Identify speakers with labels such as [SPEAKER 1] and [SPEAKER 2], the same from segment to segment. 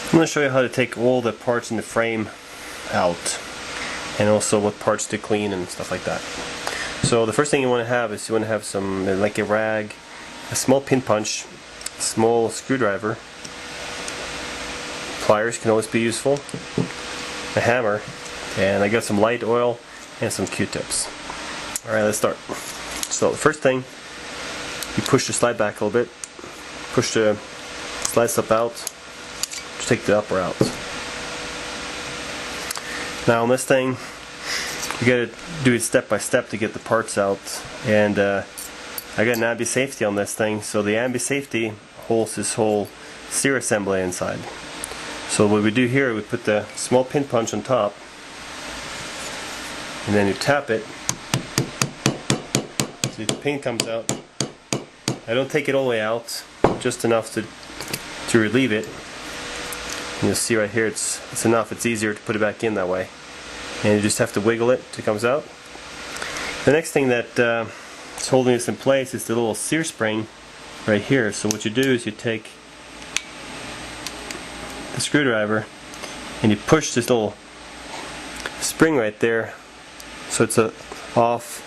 [SPEAKER 1] I'm going to show you how to take all the parts in the frame out, and also what parts to clean and stuff like that. So the first thing you want to have is you want to have some, like a rag, a small pin punch, a small screwdriver, pliers can always be useful, a hammer, and I got some light oil and some Q-tips. Alright, let's start. So the first thing, you push the slide back a little bit, push the slide step out, to take the upper out. Now on this thing, you gotta do it step by step to get the parts out, and I got an ambi safety on this thing, so the ambi safety holds this whole sear assembly inside. So what we do here, we put the small pin punch on top, and then you tap it, so the pin comes out. I don't take it all the way out, just enough to relieve it. And you'll see right here it's enough, it's easier to put it back in that way. And you just have to wiggle it till it comes out. The next thing that is holding this in place is the little sear spring right here. So what you do is you take the screwdriver and you push this little spring right there, so it's off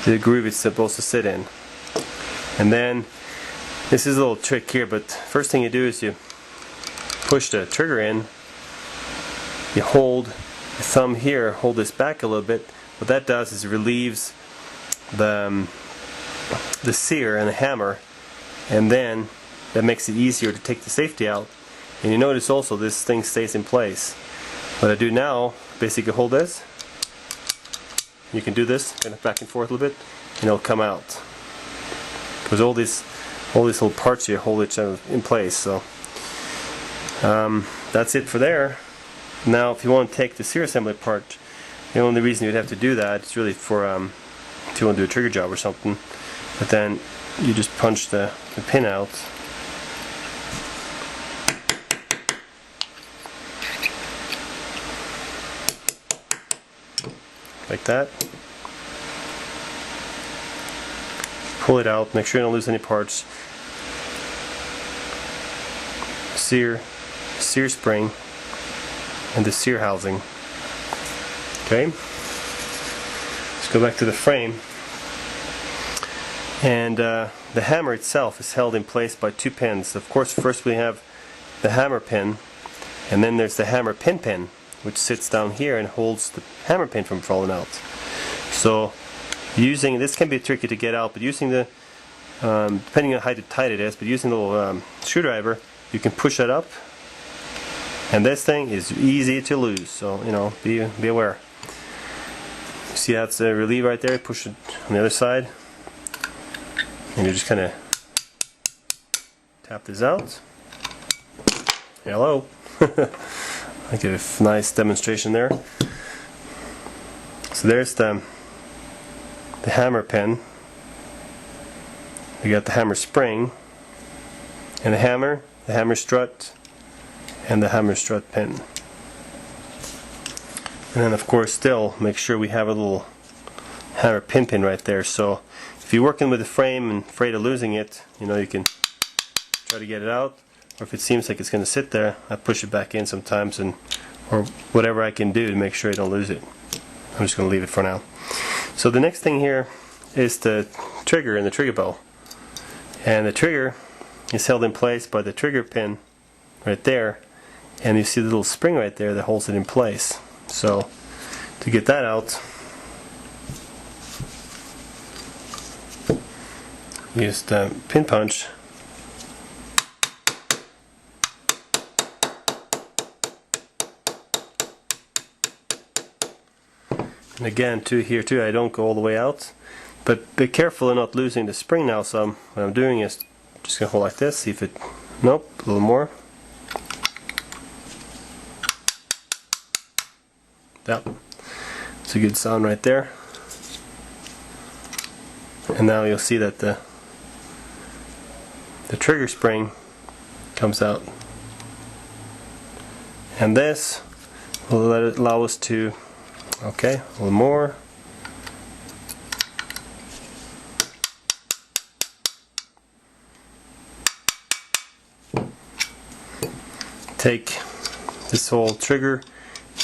[SPEAKER 1] the groove it's supposed to sit in. And then this is a little trick here, but first thing you do is you push the trigger in, you hold your thumb here, hold this back a little bit. What that does is it relieves the sear and the hammer, and then that makes it easier to take the safety out. And you notice also this thing stays in place. What I do now, basically hold this, you can do this kind of back and forth a little bit, and it'll come out, because all these little parts here hold each other in place. So that's it for there. Now if you want to take the sear assembly part, the only reason you'd have to do that is really for if you want to do a trigger job or something, but then you just punch the pin out, like that. Pull it out, make sure you don't lose any parts. Sear spring and the sear housing. Okay, let's go back to the frame. And the hammer itself is held in place by two pins. Of course, first we have the hammer pin, and then there's the hammer pin, which sits down here and holds the hammer pin from falling out. So using this can be tricky to get out, but using the depending on how tight it is, but using the little screwdriver, you can push it up, and this thing is easy to lose. So be aware. See that's a relief right there. Push it on the other side, and you just kind of tap this out. Hello. I give a nice demonstration there. So there's the hammer pin. We got the hammer spring, and the hammer strut, and the hammer strut pin. And then of course still make sure we have a little hammer pin right there. So if you're working with the frame and afraid of losing it, you can try to get it out. Or if it seems like it's going to sit there, I push it back in sometimes, or whatever I can do to make sure I don't lose it. I'm just going to leave it for now. So the next thing here is the trigger and the trigger bow. And the trigger is held in place by the trigger pin right there, and you see the little spring right there that holds it in place. So to get that out, use the pin punch. And again, here too, I don't go all the way out, but be careful of not losing the spring now. So what I'm doing is just gonna hold like this, see if it, nope, a little more. Yep, it's a good sound right there. And now you'll see that the trigger spring comes out, and this will allow us to, okay, a little more, take this whole trigger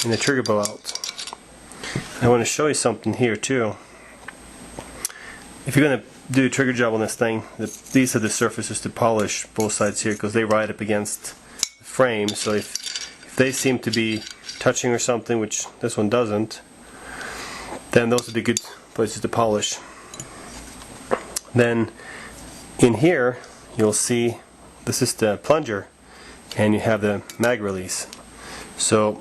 [SPEAKER 1] and the trigger bow out. I want to show you something here too. If you're going to do a trigger job on this thing, these are the surfaces to polish both sides here, because they ride up against the frame. So if they seem to be touching or something, which this one doesn't, then those are the good places to polish. Then in here you'll see this is the plunger, and you have the mag release. So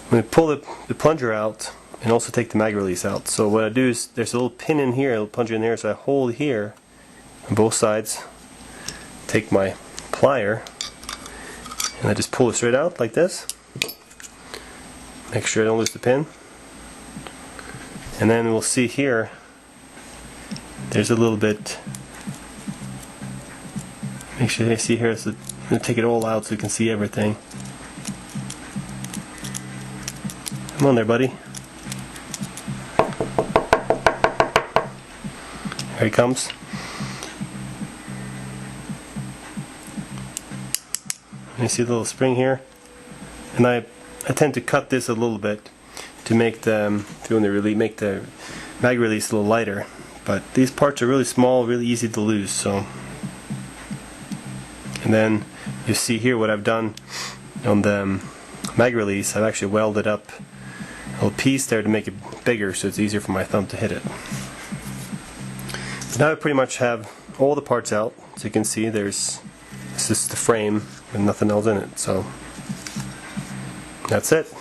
[SPEAKER 1] I'm going to pull the plunger out and also take the mag release out. So what I do is, there's a little pin in here, a little plunger in there, so I hold here on both sides, take my plier, and I just pull it straight out like this. Make sure I don't lose the pin. And then we'll see here, there's a little bit, make sure you see here, so I'm going to take it all out so you can see everything. Come on there, buddy. Here he comes. And you see the little spring here? And I tend to cut this a little bit to make the, if you want to really make the mag release a little lighter. But these parts are really small, really easy to lose. So, and then you see here what I've done on the mag release. I've actually welded up a little piece there to make it bigger, so it's easier for my thumb to hit it. Now I pretty much have all the parts out. So you can see this is the frame with nothing else in it. So that's it.